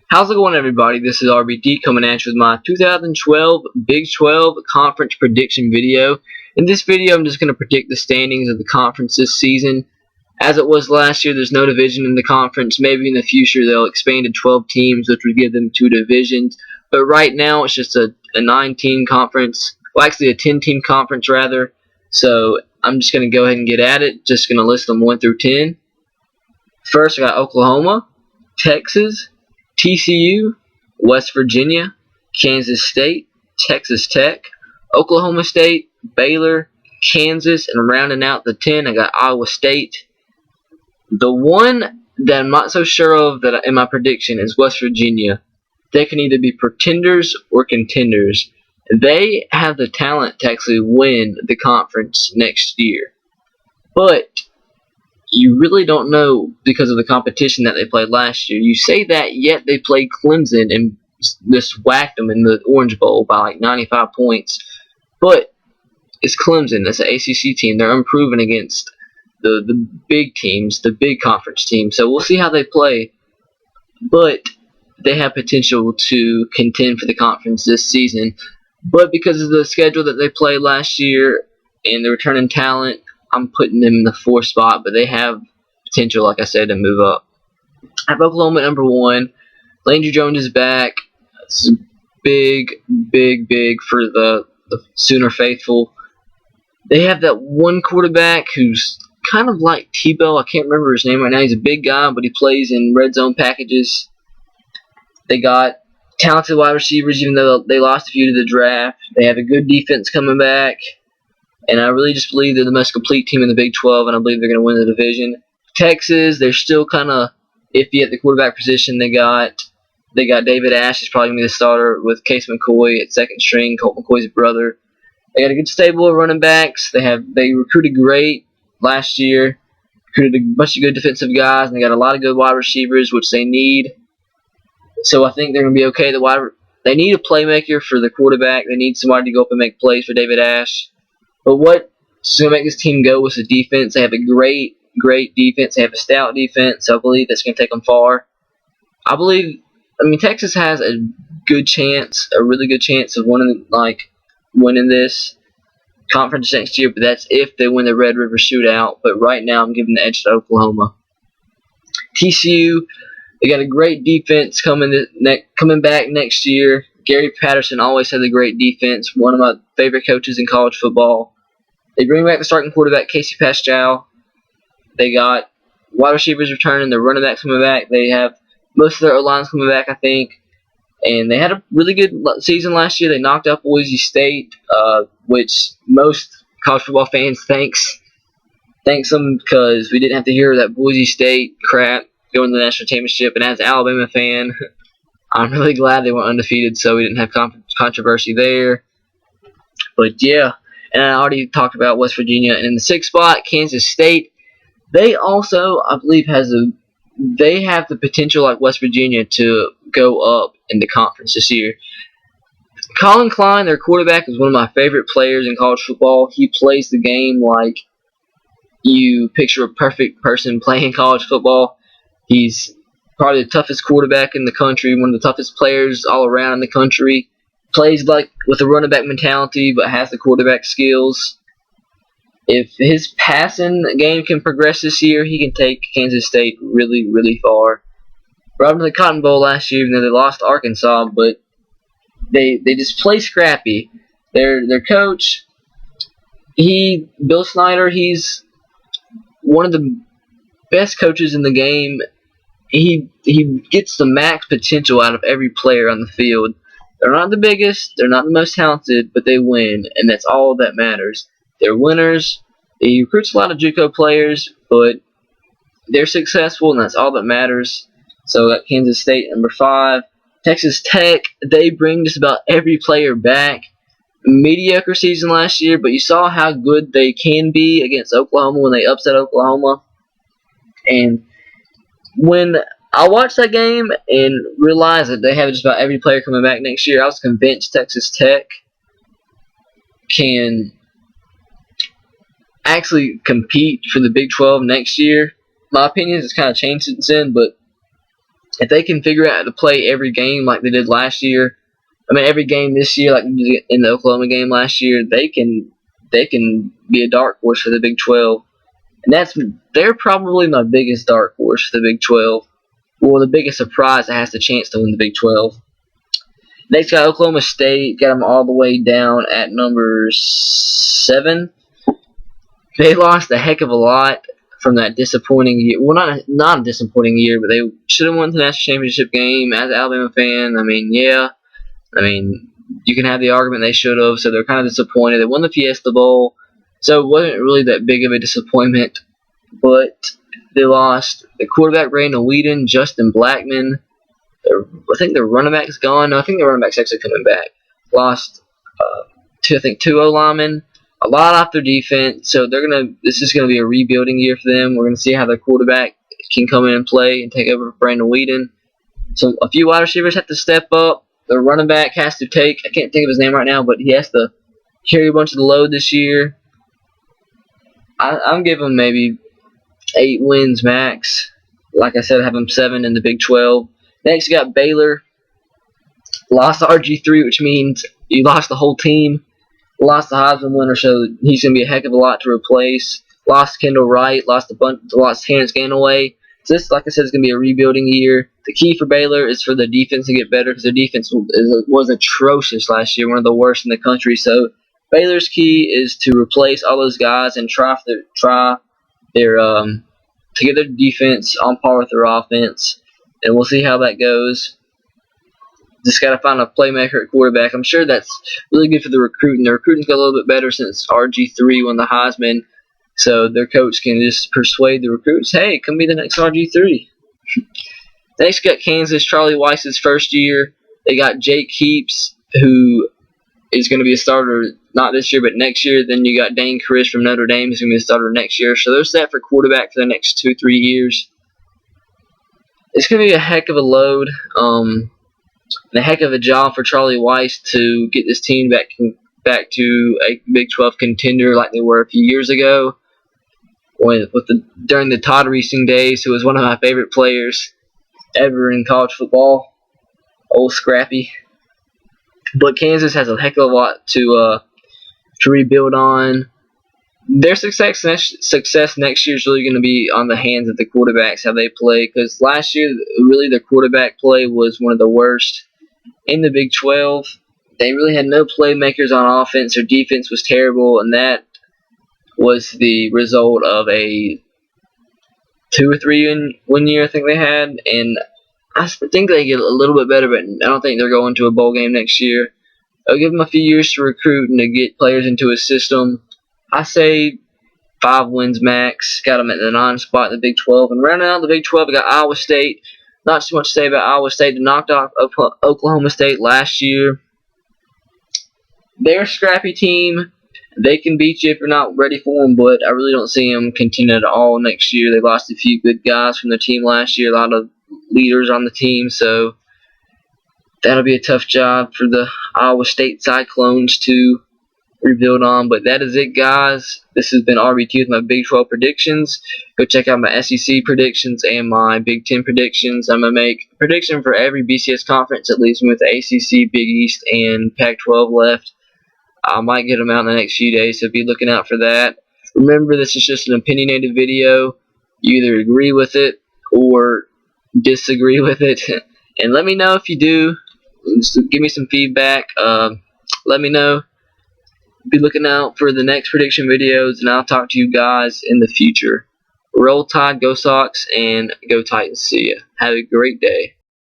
How's it going, everybody? This is RBT coming at you with my 2012 Big 12 Conference Prediction video. In this video, I'm just going to predict the standings of the conference this season. As it was last year, there's no division in the conference. Maybe in the future they'll expand to 12 teams, which would give them 2 divisions. But right now, it's just a 9-team conference. Well, actually a 10-team conference, rather. So I'm just going to go ahead and get at it. Just going to list them 1 through 10. First, I got Oklahoma, Texas, TCU, West Virginia, Kansas State, Texas Tech, Oklahoma State, Baylor, Kansas, and rounding out the 10, I got Iowa State. The one that I'm not so sure of that in my prediction is West Virginia. They can either be pretenders or contenders. They have the talent to actually win the conference next year. But you really don't know because of the competition that they played last year. You say that, yet they played Clemson and just whacked them in the Orange Bowl by like 95 points. But it's Clemson. It's an ACC team. They're unproven against the big teams, the big conference teams. So we'll see how they play. But they have potential to contend for the conference this season. But because of the schedule that they played last year and the returning talent, I'm putting them in the 4th spot, but they have potential, like I said, to move up. I have Oklahoma at number 1. Landry Jones is back. It's big for the Sooner faithful. They have that one quarterback who's kind of like Tebow. I can't remember his name right now. He's a big guy, but he plays in red zone packages. They got talented wide receivers, even though they lost a few to the draft. They have a good defense coming back. And I really just believe they're the most complete team in the Big 12, and I believe they're going to win the division. Texas, they're still kind of iffy at the quarterback position. They got David Ash is probably going to be the starter with Case McCoy at second string, Colt McCoy's brother. They got a good stable of running backs. They recruited great last year, recruited a bunch of good defensive guys, and they got a lot of good wide receivers, which they need. So I think they're going to be okay. They need a playmaker for the quarterback. They need somebody to go up and make plays for David Ash. But what's going to make this team go is the defense. They have a great defense. They have a stout defense. I believe that's going to take them far. Texas has a good chance, a really good chance of winning this conference next year, but that's if they win the Red River Shootout. But right now, I'm giving the edge to Oklahoma. TCU, they got a great defense coming back next year. Gary Patterson always had a great defense. One of my favorite coaches in college football. They bring back the starting quarterback, Casey Pascal. They got wide receivers returning. Their running backs coming back. They have most of their O-lines coming back, I think. And they had a really good season last year. They knocked out Boise State, which most college football fans thanks them because we didn't have to hear that Boise State crap going to the national championship. And as an Alabama fan, I'm really glad they were undefeated, so we didn't have controversy there. But yeah. And I already talked about West Virginia. And in the 6th spot, Kansas State. They also, I believe, they have the potential, like West Virginia, to go up in the conference this year. Colin Klein, their quarterback, is one of my favorite players in college football. He plays the game like you picture a perfect person playing college football. He's probably the toughest quarterback in the country, one of the toughest players all around in the country. Plays like with a running back mentality, but has the quarterback skills. If his passing game can progress this year, he can take Kansas State really far. Brought them to the Cotton Bowl last year, even though they lost to Arkansas, but they just play scrappy. Their coach, Bill Snyder, he's one of the best coaches in the game. He gets the max potential out of every player on the field. They're not the biggest, they're not the most talented, but they win, and that's all that matters. They're winners. He recruits a lot of JUCO players, but they're successful, and that's all that matters. So that Kansas State, number 5. Texas Tech, they bring just about every player back. Mediocre season last year, but you saw how good they can be against Oklahoma when they upset Oklahoma. And when I watched that game and realized that they have just about every player coming back next year, I was convinced Texas Tech can actually compete for the Big 12 next year. My opinion has kind of changed since then, but If they can figure out how to play every game like they did last year, I mean every game this year like in the Oklahoma game last year, they can be a dark horse for the Big 12. And they're probably my biggest dark horse for the Big 12. Well, the biggest surprise that has the chance to win the Big 12. Next got Oklahoma State, got them all the way down at number 7. They lost a heck of a lot from that disappointing year. Well, not a disappointing year, but they should have won the national championship game. As an Alabama fan, I mean, yeah. I mean, you can have the argument they should have, so they're kind of disappointed. They won the Fiesta Bowl, so it wasn't really that big of a disappointment, but they lost the quarterback Brandon Whedon, Justin Blackman. I think the running back's gone. No, I think the running back's actually coming back. Lost two O-linemen, a lot off their defense, so this is gonna be a rebuilding year for them. We're gonna see how their quarterback can come in and play and take over for Brandon Whedon. So a few wide receivers have to step up. The running back has to take, I can't think of his name right now, but he has to carry a bunch of the load this year. I'm giving him maybe 8 wins max. Like I said, I have him 7 in the Big 12. Next, you got Baylor. Lost RG3, which means you lost the whole team. Lost the Heisman winner, so he's going to be a heck of a lot to replace. Lost Kendall Wright. Lost Terrence Ganaway. So this, like I said, is going to be a rebuilding year. The key for Baylor is for the defense to get better because their defense was atrocious last year, one of the worst in the country. So Baylor's key is to replace all those guys and try to get their defense on par with their offense, and we'll see how that goes. Just got to find a playmaker at quarterback. I'm sure that's really good for the recruiting. The recruiting's got a little bit better since RG3 won the Heisman. So their coach can just persuade the recruits, hey, come be the next RG3. Next, got Kansas, Charlie Weiss's first year. They got Jake Heaps, who is going to be a starter not this year, but next year. Then you got Dane Chris from Notre Dame, who's going to be a starter next year. So they're set for quarterback for the next 2-3 years. It's going to be a heck of a load, and a heck of a job for Charlie Weiss to get this team back to a Big 12 contender like they were a few years ago. During the Todd Reesing days, who was one of my favorite players ever in college football, old Scrappy. But Kansas has a heck of a lot to rebuild on. Their success next year is really going to be on the hands of the quarterbacks, how they play. Because last year, really, their quarterback play was one of the worst in the Big 12. They really had no playmakers on offense. Their defense was terrible, and that was the result of a 2 or 3 win year I think they had, and I think they get a little bit better, but I don't think they're going to a bowl game next year. I'll give them a few years to recruit and to get players into a system. I say 5 wins max. Got them at the 9 spot in the Big 12. And rounding out the Big 12, we got Iowa State. Not too much to say about Iowa State. They knocked off Oklahoma State last year. They're a scrappy team. They can beat you if you're not ready for them, but I really don't see them contending at all next year. They lost a few good guys from their team last year, a lot of leaders on the team, so that'll be a tough job for the Iowa State Cyclones to rebuild on. But that is it, guys. This has been RBT with my Big 12 predictions. Go check out my SEC predictions and my Big 10 predictions. I'm going to make a prediction for every BCS conference. It leaves me with the ACC, Big East, and Pac-12 left. I might get them out in the next few days, so be looking out for that. Remember, this is just an opinionated video. You either agree with it or disagree with it. And let me know if you do. Just give me some feedback. Let me know. Be looking out for the next prediction videos, and I'll talk to you guys in the future. Roll Tide, go Sox, and go Titans. See ya. Have a great day.